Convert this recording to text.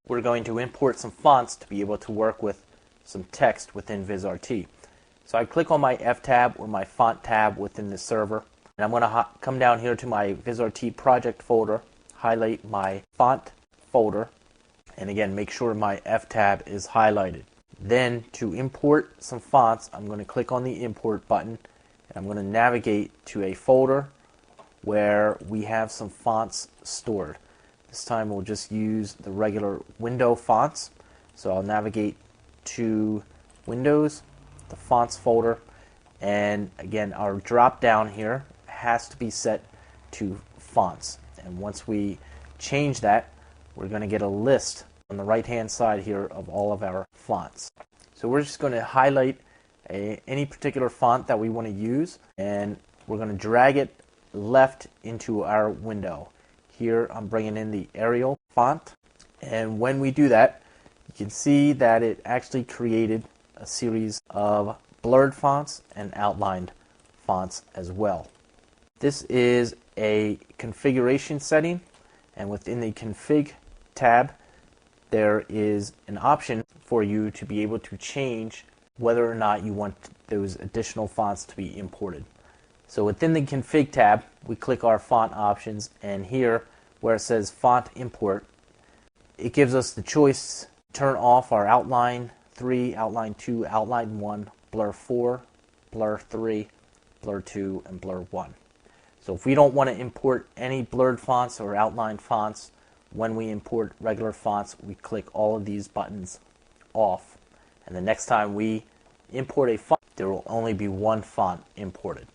we're going to import some fonts to be able to work with some text within Vizrt. So I click on my F tab or my font tab within the server, and I'm going to come down here to my Vizrt project folder, highlight my font folder, and again make sure my F tab is highlighted. Then to import some fonts, I'm going to click on the import button, and I'm going to navigate to a folder where we have some fonts stored. This time we'll just use the regular window fonts. So I'll navigate to Windows, the fonts folder, and again our drop down here has to be set to fonts. And once we change that, we're going to get a list on the right hand side here of all of our fonts. So we're just going to highlight any particular font that we want to use, and we're going to drag it left into our window. Here I'm bringing in the Arial font, and when we do that, you can see that it actually created a series of blurred fonts and outlined fonts as well. This is a configuration setting, and within the config tab there is an option for you to be able to change whether or not you want those additional fonts to be imported. So within the config tab, we click our font options, and here where it says font import, it gives us the choice to turn off our outline 3, outline 2, outline 1, blur 4, blur 3, blur 2, and blur 1. So if we don't want to import any blurred fonts or outlined fonts, when we import regular fonts, we click all of these buttons off, and the next time we import a font, there will only be one font imported.